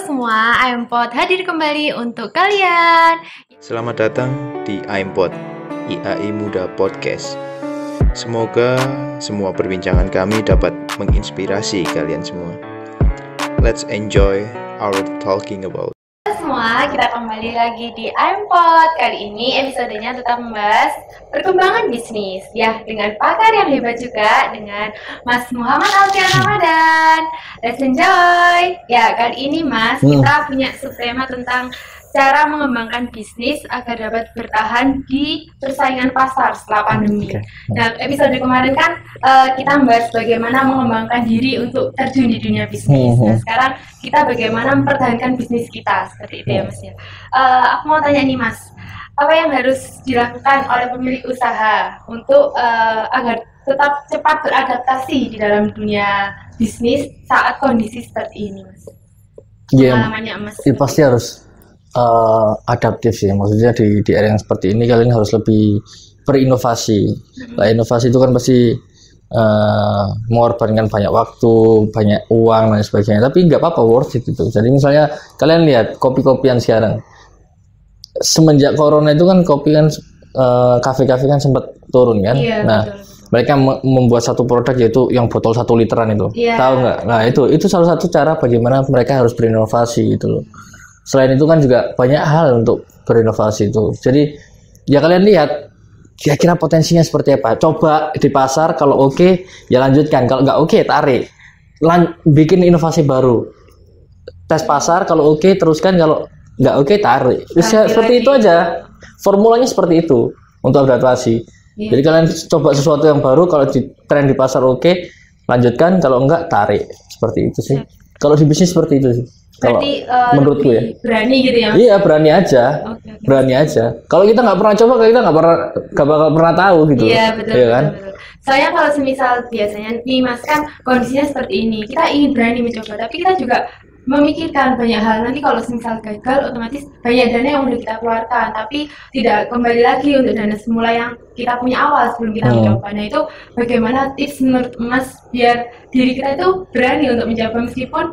semua, IMPod hadir kembali untuk kalian. Selamat datang di IMPod, IAI Muda Podcast. Semoga semua perbincangan kami dapat menginspirasi kalian semua. Let's enjoy our talking about. Semua, kita kembali lagi di IMPod. Kali ini episodenya tetap membahas perkembangan bisnis ya, dengan pakar yang hebat juga, dengan Mas Muhammad Alfian Ramadan. Let's enjoy. Ya, kali ini Mas, kita punya subtema tentang cara mengembangkan bisnis agar dapat bertahan di persaingan pasar setelah pandemi. Nah, episode kemarin kan kita membahas bagaimana mengembangkan diri untuk terjun di dunia bisnis. Nah, sekarang kita bagaimana mempertahankan bisnis kita, seperti itu ya Mas ya. Aku mau tanya nih Mas, apa yang harus dilakukan oleh pemilik usaha untuk agar tetap cepat beradaptasi di dalam dunia bisnis saat kondisi seperti ini Mas? Pengalamannya Mas. Ya, pasti harus adaptif sih, maksudnya di era yang seperti ini kalian harus lebih berinovasi. Nah, inovasi itu kan pasti mengorbankan banyak waktu, banyak uang dan sebagainya, tapi nggak apa-apa, worth it itu. Jadi misalnya kalian lihat kopi-kopian sekarang, semenjak corona itu kan kopi kan kafe-kafe kan sempat turun kan. Iya, nah betul. Mereka membuat satu produk yaitu yang botol 1 literan itu, tahu nggak? Nah itu salah satu cara bagaimana mereka harus berinovasi gitu loh. Selain itu kan juga banyak hal untuk berinovasi itu. Jadi ya kalian lihat kira-kira potensinya seperti apa. Coba di pasar, kalau oke ya lanjutkan, kalau nggak oke tarik. Bikin inovasi baru. Tes pasar, kalau oke teruskan, kalau nggak oke tarik. Bisa seperti itu aja. Formulanya seperti itu untuk adaptasi. Jadi kalian coba sesuatu yang baru, kalau di tren di pasar oke, lanjutkan, kalau enggak tarik. Seperti itu sih. Kalau di bisnis seperti itu sih. Berarti menurutku ya berani gitu ya Mas? Iya, berani aja. Berani aja. Kalau kita nggak pernah coba, kita nggak bakal pernah tahu gitu. Iya betul, iya kan? Betul. Soalnya kalau semisal biasanya nih Mas kan kondisinya seperti ini, kita ingin berani mencoba, tapi kita juga memikirkan banyak hal. Nanti kalau semisal gagal, otomatis banyak dana yang udah kita keluarkan, tapi tidak kembali lagi untuk dana semula yang kita punya awal sebelum kita mencoba. Nah itu bagaimana tips menurut Mas biar diri kita itu berani untuk mencoba meskipun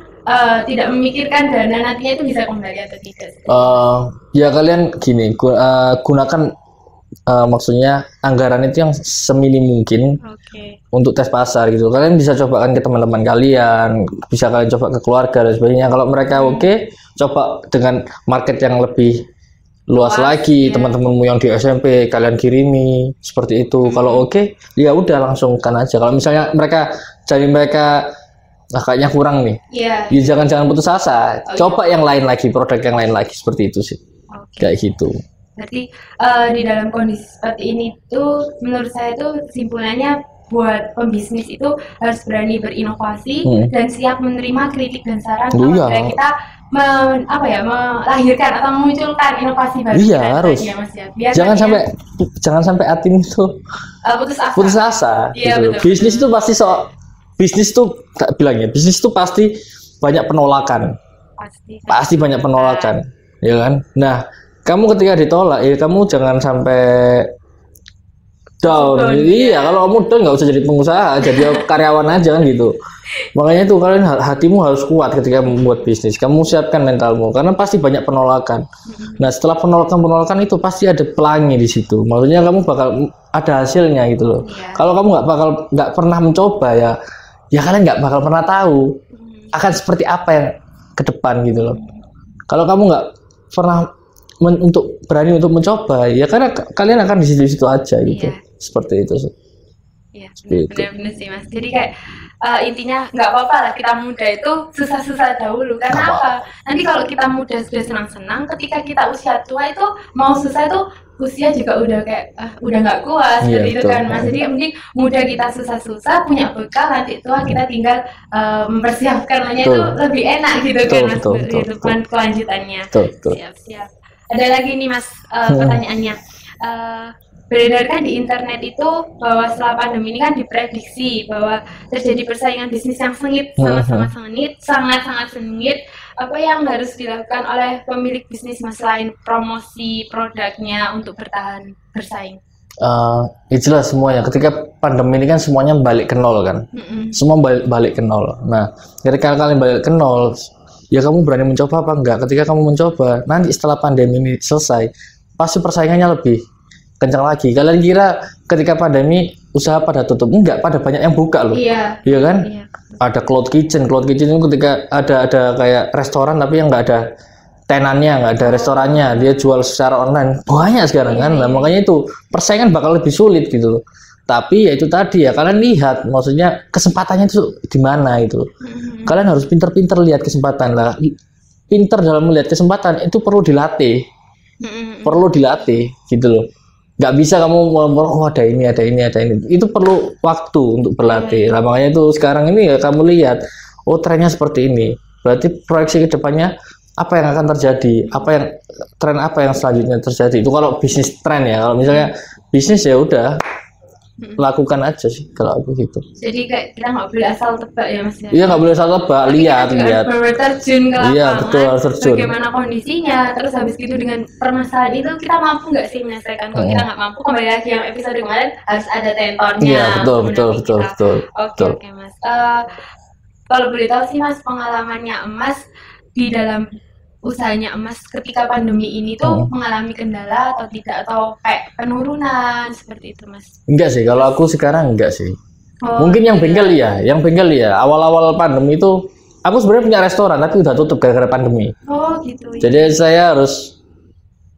tidak memikirkan dana nantinya itu bisa kembali atau tidak? Ya kalian gini, gunakan maksudnya anggaran itu yang seminim mungkin untuk tes pasar gitu. Kalian bisa cobakan ke teman-teman kalian, bisa kalian coba ke keluarga dan sebagainya. Kalau mereka coba dengan market yang lebih luas lagi, teman-temanmu yang di SMP kalian kirimi seperti itu. Kalau ya udah langsungkan aja. Kalau misalnya mereka kayaknya kurang nih, ya jangan putus asa. Coba yang lain lagi, produk yang lain lagi, seperti itu sih. Kayak gitu. Berarti di dalam kondisi seperti ini tuh menurut saya tuh kesimpulannya buat pembisnis itu harus berani berinovasi dan siap menerima kritik dan saran apabila kita melahirkan atau memunculkan inovasi baru. Iya, harus. Ya, Mas, ya. Biar jangan sampai hati itu putus asa. Iya, gitu. Bisnis itu pasti bisnis tuh tak bilangnya, bisnis tuh pasti banyak penolakan. Pasti banyak penolakan, ya kan? Nah, kamu ketika ditolak, ya kamu jangan sampai down. Iya, kalau kamu down nggak usah jadi pengusaha, jadi karyawan aja kan gitu. Makanya itu kalian hatimu harus kuat ketika membuat bisnis. Kamu siapkan mentalmu, karena pasti banyak penolakan. Nah, setelah penolakan itu pasti ada pelangi di situ. Maksudnya kamu bakal ada hasilnya gitu loh. Kalau kamu nggak pernah mencoba ya kalian nggak bakal pernah tahu akan seperti apa yang ke depan gitu loh. Kalau kamu nggak pernah berani untuk mencoba, ya karena kalian akan di situ aja gitu. Seperti itu sih. Iya, benar-benar sih Mas. Jadi kayak intinya nggak apa-apa lah kita muda itu susah-susah dahulu. Karena apa? Nanti kalau kita muda sudah senang-senang, ketika kita usia tua itu mau susah itu usia juga udah kayak udah nggak kuat seperti itu kan Mas. Jadi mending muda kita susah-susah punya bekal, nanti tua kita tinggal mempersiapkannya itu lebih enak gitu kan Mas. Kehidupan kelanjutannya. Siap. Ada lagi nih Mas pertanyaannya. Beredar kan di internet itu bahwa setelah pandemi ini kan diprediksi bahwa terjadi persaingan bisnis yang sengit, sangat-sangat sengit. Apa yang harus dilakukan oleh pemilik bisnis Mas selain promosi produknya untuk bertahan bersaing? Ya jelas semuanya. Ketika pandemi ini kan semuanya balik ke nol kan, semua balik ke nol. Nah, ketika kalian balik ke nol, ya kamu berani mencoba apa enggak. Ketika kamu mencoba, nanti setelah pandemi ini selesai, pasti persaingannya lebih kencang lagi. Kalian kira ketika pandemi usaha pada tutup? Enggak, pada banyak yang buka loh. Iya kan? Iya. Ada cloud kitchen itu ketika ada kayak restoran tapi yang enggak ada tenannya, nggak ada restorannya, dia jual secara online banyak sekarang kan. Nah, makanya itu persaingan bakal lebih sulit gitu loh. Tapi ya itu tadi ya, kalian lihat maksudnya kesempatannya itu di mana itu. Kalian harus pinter-pinter lihat kesempatan lah. Pinter dalam melihat kesempatan itu perlu dilatih. Perlu dilatih gitu loh. Nggak bisa kamu oh ada ini. Itu perlu waktu untuk berlatih. Nah, makanya itu sekarang ini ya kamu lihat, oh trennya seperti ini. Berarti proyeksi ke depannya apa yang akan terjadi, tren apa yang selanjutnya terjadi. Itu kalau bisnis tren ya. Kalau misalnya bisnis ya udah lakukan aja sih kalau aku gitu. Jadi kayak kita nggak boleh asal tebak ya Mas. Iya, nggak boleh asal tebak, lihat. Harus terjun ke lapangan. Iya, betul, harus terjun. Bagaimana kondisinya, terus habis gitu dengan permasalahan itu kita mampu nggak sih menyelesaikan. Kalau kita nggak mampu, kembali lagi yang episode kemarin harus ada tentornya. Iya, betul. Oke Mas. Kalau boleh tahu sih Mas, pengalamannya Mas di dalam usahanya Mas ketika pandemi ini tuh mengalami kendala atau tidak, atau kayak penurunan seperti itu Mas? Enggak sih, kalau aku sekarang enggak sih. Mungkin yang bengkel ya, awal-awal pandemi itu aku sebenarnya punya restoran tapi udah tutup gara-gara pandemi. Oh gitu. Jadi saya harus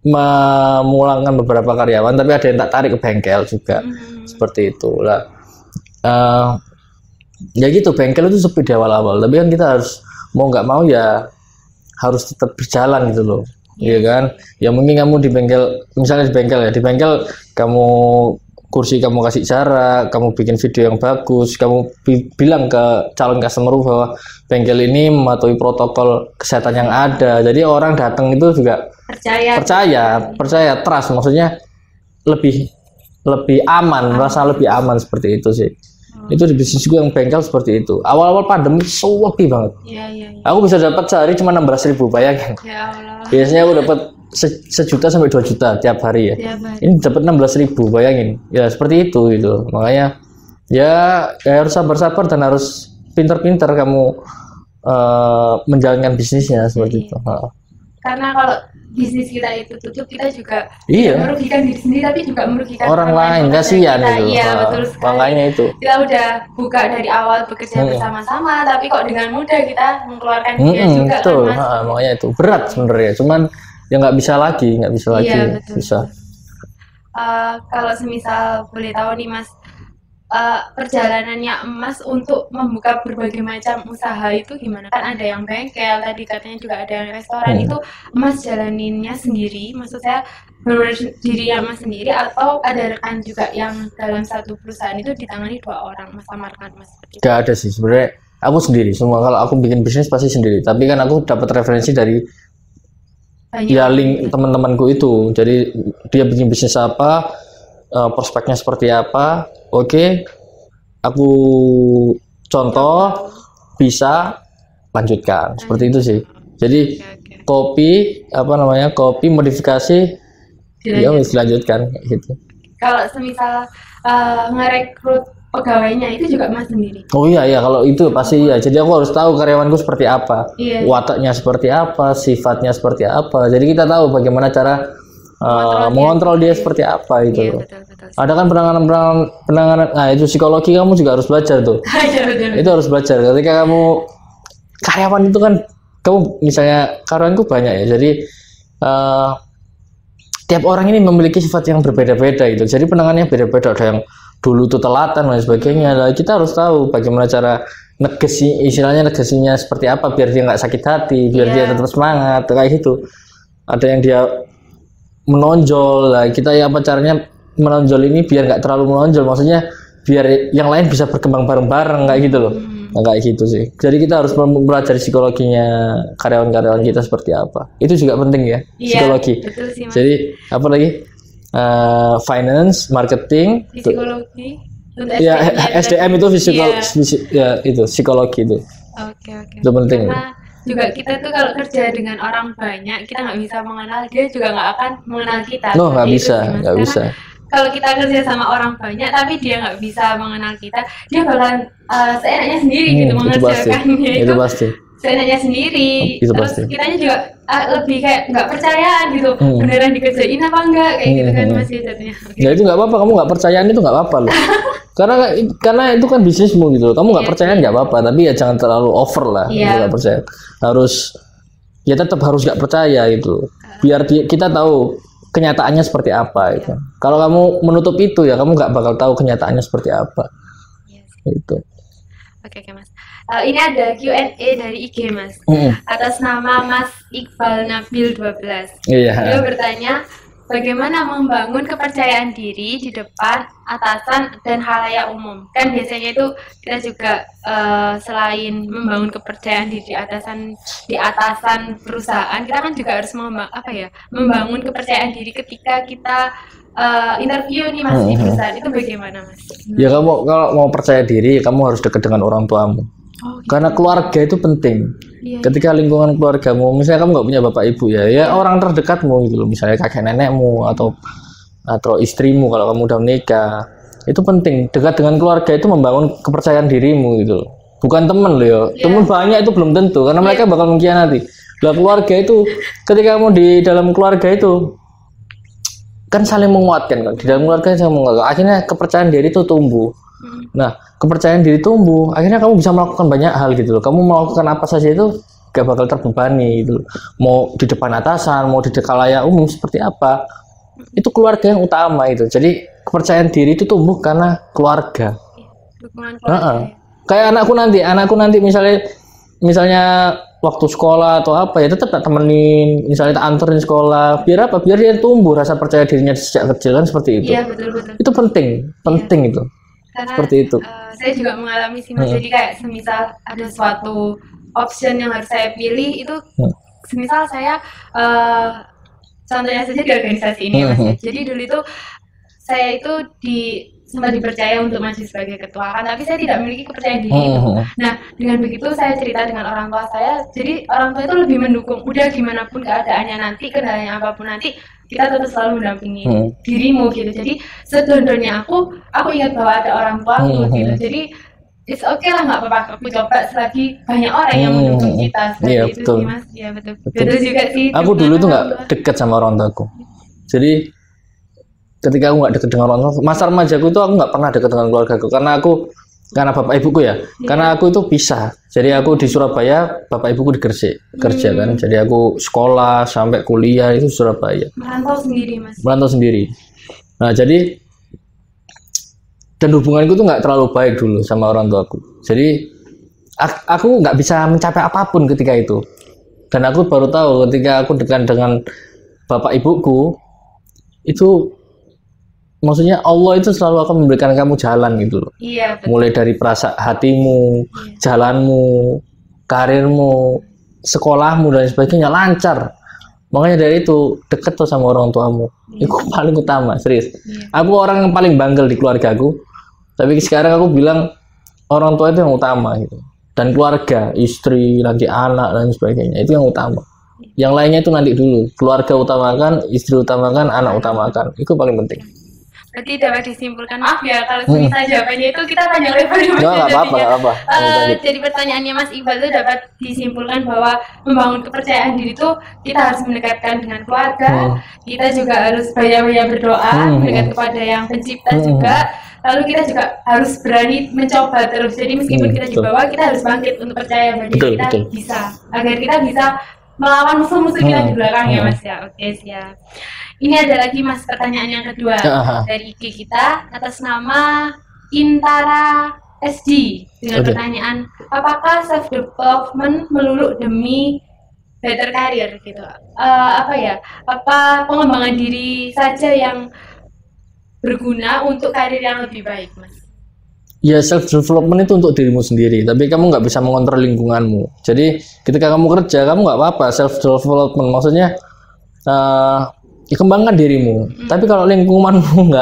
memulangkan beberapa karyawan, tapi ada yang tak tarik ke bengkel juga. Seperti itu lah. Ya gitu, bengkel itu sepi di awal-awal, tapi kan kita harus mau nggak mau ya harus tetap berjalan gitu loh. Iya kan? Ya mungkin kamu di bengkel, misalnya di bengkel kamu kursi kamu kasih jarak, kamu bikin video yang bagus, kamu bilang ke calon customer bahwa bengkel ini mematuhi protokol kesehatan yang ada. Jadi orang datang itu juga percaya, trust, maksudnya lebih aman, merasa lebih aman seperti itu sih. Itu di bisnisku yang bengkel seperti itu. Awal-awal pandemi sepi banget. Iya. Aku bisa dapat sehari cuma 16.000, bayangin. Ya Allah. Biasanya aku dapat 1 juta sampai 2 juta tiap hari ya. Ini dapat 16.000, bayangin. Ya seperti itu gitu. Makanya ya harus sabar-sabar dan harus pintar-pintar kamu menjalankan bisnisnya seperti itu. Karena kalau bisnis kita itu tutup, kita juga merugikan diri sendiri tapi juga merugikan orang lain, kasihan itu. Iya, betul sekali. Makanya itu. Kita udah buka dari awal bekerja bersama-sama, tapi kok dengan mudah kita mengeluarkan biaya juga betul. Kan Mas? Makanya itu berat sebenarnya. Cuman ya nggak bisa lagi. Iya, betul. Bisa. Kalau semisal boleh tahu nih Mas, perjalanannya Mas untuk membuka berbagai macam usaha itu gimana? Kan ada yang bengkel, tadi katanya juga ada yang restoran. Itu Mas jalaninnya sendiri, maksud saya benar-benar dirinya Mas sendiri, atau ada rekan juga yang dalam satu perusahaan itu ditangani 2 orang, Mas samarkan Mas? Gak ada sih sebenarnya, aku sendiri semua. Kalau aku bikin bisnis pasti sendiri, tapi kan aku dapat referensi dari link teman-temanku itu. Jadi dia bikin bisnis apa, prospeknya seperti apa. Oke, aku contoh, bisa lanjutkan seperti itu sih. Jadi kopi modifikasi ya dilanjutkan gitu. Kalau semisal ngerekrut pegawainya itu juga Mas sendiri? Oh iya, kalau itu pasti ya. Jadi aku harus tahu karyawanku seperti apa, wataknya seperti apa, sifatnya seperti apa. Jadi kita tahu bagaimana cara mengontrol dia seperti apa itu. Iya, betul. Ada kan penanganan. Nah itu psikologi kamu juga harus belajar tuh. Itu harus belajar. Ketika kamu karyawan itu kan, kamu misalnya karyawanku banyak ya. Jadi tiap orang ini memiliki sifat yang berbeda-beda gitu. Jadi penanganannya beda-beda. Ada yang dulu tuh telatan dan sebagainya. Nah, kita harus tahu bagaimana cara negasinya seperti apa biar dia nggak sakit hati, biar dia tetap semangat kayak gitu. Ada yang dia menonjol lah, kita ya apa caranya menonjol ini biar nggak terlalu menonjol, maksudnya biar yang lain bisa berkembang bareng-bareng kayak gitu loh. Nah, kayak gitu sih. Jadi kita harus mempelajari psikologinya karyawan-karyawan kita seperti apa. Itu juga penting ya, psikologi. Betul sih, Mas. Jadi apa lagi? Finance, marketing, psikologi, ya SDM itu itu psikologi itu. Oke. Itu penting. Karena juga kita tuh kalau kerja dengan orang banyak, kita nggak bisa mengenal dia, juga nggak akan mengenal kita. Nggak bisa. Kalau kita kerja sama orang banyak tapi dia nggak bisa mengenal kita, dia bakalan seenaknya sendiri gitu mengerjakannya. Itu pasti. seenaknya sendiri. Itu Terus pasti. kitanya juga lebih kayak nggak percayaan gitu, beneran dikerjain apa enggak kayak gitu kan masih jatuhnya. Ya itu nggak apa-apa, kamu nggak percayaan itu nggak apa-apa loh. karena itu kan bisnismu gitu loh. Kamu nggak percayaan nggak apa-apa, tapi ya jangan terlalu over lah. Nggak percaya, ya tetap harus nggak percaya gitu. Biar kita tahu kenyataannya seperti apa itu. Kalau kamu menutup itu ya kamu nggak bakal tahu kenyataannya seperti apa. Itu. Oke, Mas. Ini ada Q&A dari IG, Mas. Atas nama Mas Iqbal Nabil 12. Dia bertanya, bagaimana membangun kepercayaan diri di depan atasan dan halayak umum? Kan biasanya itu kita juga selain membangun kepercayaan diri di atasan perusahaan, kita kan juga harus membangun kepercayaan diri ketika kita interview nih Mas di perusahaan. Itu bagaimana, Mas? Ya kamu kalau mau percaya diri, kamu harus dekat dengan orang tuamu. Gitu. Karena keluarga itu penting. Ketika lingkungan keluargamu, misalnya kamu nggak punya bapak ibu ya orang terdekatmu gitu loh, misalnya kakek nenekmu atau istrimu kalau kamu udah menikah, itu penting. Dekat dengan keluarga itu membangun kepercayaan dirimu gitu loh. Bukan temen loh ya, temen banyak itu belum tentu karena mereka bakal mengkhianati. Lah keluarga itu, ketika kamu di dalam keluarga itu kan saling menguatkan kan, di dalam keluarga saling menguatkan. Akhirnya kepercayaan diri itu tumbuh. Nah, kepercayaan diri tumbuh, akhirnya kamu bisa melakukan banyak hal gitu loh. Kamu melakukan apa saja itu gak bakal terbebani gitu loh. Mau di depan atasan, mau di khalayak umum seperti apa, itu keluarga yang utama itu. Jadi kepercayaan diri itu tumbuh karena keluarga. Kayak anakku nanti misalnya waktu sekolah atau apa ya tetap tak temenin, misalnya tak anterin sekolah. Biar apa? Biar dia tumbuh rasa percaya dirinya sejak kecil kan seperti itu. Iya, betul. Itu penting itu. Karena seperti itu. Saya juga mengalami sih Mas. Jadi kayak semisal ada suatu option yang harus saya pilih itu semisal saya contohnya saja di organisasi ini Mas. Jadi dulu itu saya itu sempat dipercaya untuk maju sebagai ketua kan, tapi saya tidak memiliki kepercayaan diri itu. Nah, dengan begitu saya cerita dengan orang tua saya, jadi orang tua itu lebih mendukung. Udah gimana pun keadaannya nanti, kendalanya apapun nanti, kita tetap selalu mendampingi dirimu gitu. Jadi sedondonnya aku ingat bahwa ada orang tuaku gitu. Jadi it's okay lah, nggak apa-apa aku coba selagi banyak orang yang mendukung kita. Iya itu betul. Sih, Mas. Ya betul juga sih. Aku dulu tuh nggak dekat sama orang tuaku. Jadi ketika aku nggak dekat dengan orang tua, masa remajaku itu aku nggak pernah dekat dengan keluargaku karena bapak ibuku ya. Karena aku itu pisah. Jadi aku di Surabaya, bapak ibuku di Gresik kerja kan. Jadi aku sekolah sampai kuliah itu Surabaya. Merantau sendiri Mas. Merantau sendiri. Nah jadi dan hubunganku tuh nggak terlalu baik dulu sama orang tuaku. Jadi aku nggak bisa mencapai apapun ketika itu. Dan aku baru tahu ketika aku dekat dengan bapak ibuku itu. Maksudnya Allah itu selalu akan memberikan kamu jalan gitu loh. Iya, betul. Mulai dari hatimu, jalanmu, karirmu, sekolahmu dan sebagainya lancar. Makanya dari itu deket tuh sama orang tuamu. Itu paling utama, serius. Aku orang yang paling bandel di keluargaku. Tapi sekarang aku bilang orang tua itu yang utama gitu. Dan keluarga, istri, nanti anak dan sebagainya itu yang utama. Yang lainnya itu nanti dulu. Keluarga utamakan, istri utamakan, anak utamakan. Itu paling penting. Berarti dapat disimpulkan, maaf ya kalau semisal jawabannya itu kita panjang lebar ya Mas. Nggak apa-apa. Jadi pertanyaannya Mas Iqbal itu dapat disimpulkan bahwa membangun kepercayaan diri itu kita harus mendekatkan dengan keluarga, kita juga harus banyak-banyak berdoa, mendekat kepada yang pencipta juga. Lalu kita juga harus berani mencoba terus. Jadi meskipun kita di bawah, kita harus bangkit untuk percaya bahwa kita bisa, agar kita bisa melawan musuh-musuh kita di belakang ya Mas ya. Oke, siap. Ini ada lagi Mas pertanyaan yang kedua dari IG kita atas nama Intara SD dengan pertanyaan, apakah self development melulu demi better career gitu? Apa pengembangan diri saja yang berguna untuk karir yang lebih baik, Mas? Ya self development itu untuk dirimu sendiri, tapi kamu nggak bisa mengontrol lingkunganmu. Jadi ketika kamu kerja, kamu nggak apa-apa self development, maksudnya kembangkan dirimu. Tapi kalau lingkunganmu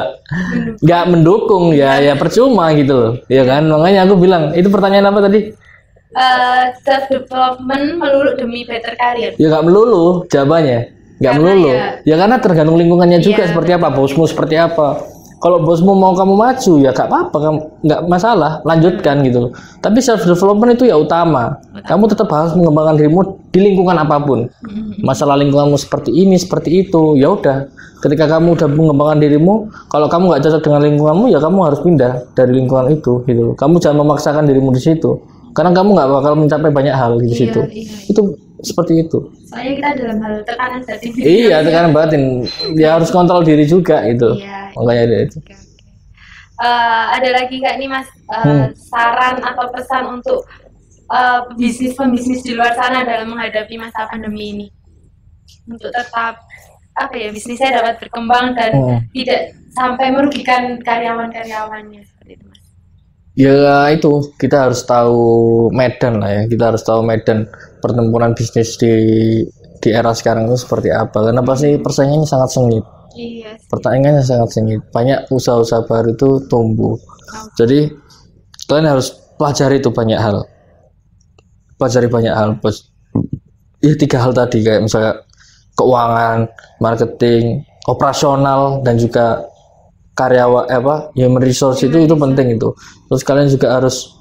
nggak mendukung, ya percuma gitu loh, ya kan? Makanya aku bilang, itu pertanyaan apa tadi? Self development melulu demi better career. Ya nggak melulu jawabannya, nggak melulu. Ya karena tergantung lingkungannya juga seperti apa, bosmu seperti apa. Kalau bosmu mau kamu maju ya gak apa-apa, kamu nggak masalah, lanjutkan gitu. Tapi self development itu ya utama. Kamu tetap harus mengembangkan dirimu di lingkungan apapun. Masalah lingkunganmu seperti ini, seperti itu, ya udah. Ketika kamu udah mengembangkan dirimu, kalau kamu nggak cocok dengan lingkunganmu ya kamu harus pindah dari lingkungan itu gitu. Kamu jangan memaksakan dirimu di situ. Karena kamu nggak bakal mencapai banyak hal di situ. Itu seperti itu. Soalnya kita dalam hal tekanan batin. Iya, tekanan batin. Ya harus kontrol diri juga itu. Makanya dari itu. Ada lagi nggak nih Mas saran atau pesan untuk pembisnis di luar sana dalam menghadapi masa pandemi ini? Untuk tetap bisnisnya dapat berkembang dan tidak sampai merugikan karyawan-karyawannya seperti itu Mas. Ya itu kita harus tahu medan lah ya, kita harus tahu medan pertempuran bisnis di era sekarang itu seperti apa. Karena pasti persaingannya sangat sengit. Iya. Persaingannya sangat sengit. Banyak usaha-usaha baru itu tumbuh. Jadi kalian harus pelajari itu banyak hal. Pelajari banyak hal. Ya 3 hal tadi kayak misalnya keuangan, marketing, operasional dan juga karyawan human resource itu penting itu. Terus kalian juga harus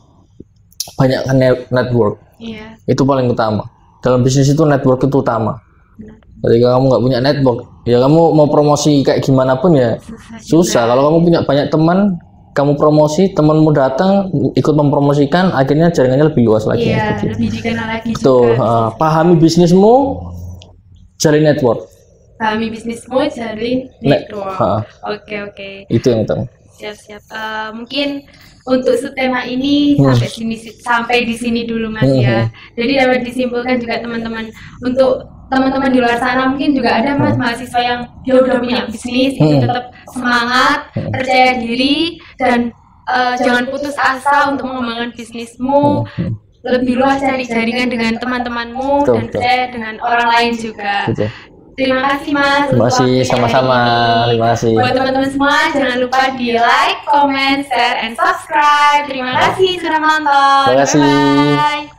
banyak network. Iya. Itu paling utama. Dalam bisnis itu network itu utama. Ketika kamu nggak punya network, ya kamu mau promosi kayak gimana pun ya susah. Kalau kamu punya banyak teman, kamu promosi, temanmu datang ikut mempromosikan, akhirnya jaringannya lebih luas lagi. Iya, lebih dikenal lagi. Betul. Pahami bisnismu, jalin network. Pahami bisnismu, jalin network. Oke. Itu yang utama. Siap. Mungkin untuk tema ini sampai di sini dulu Mas ya. Jadi dapat disimpulkan juga teman-teman, untuk teman-teman di luar sana mungkin juga ada Mas mahasiswa yang dia udah punya bisnis, itu tetap semangat, percaya diri dan jangan putus asa untuk mengembangkan bisnismu. Lebih luas cari jaringan dengan teman-temanmu dan percaya dengan orang lain juga. Terima kasih Mas. Terima kasih, sama-sama. Terima kasih. Buat teman-teman semua, jangan lupa di like, comment, share, and subscribe. Terima kasih sudah menonton. Terima kasih. Bye-bye.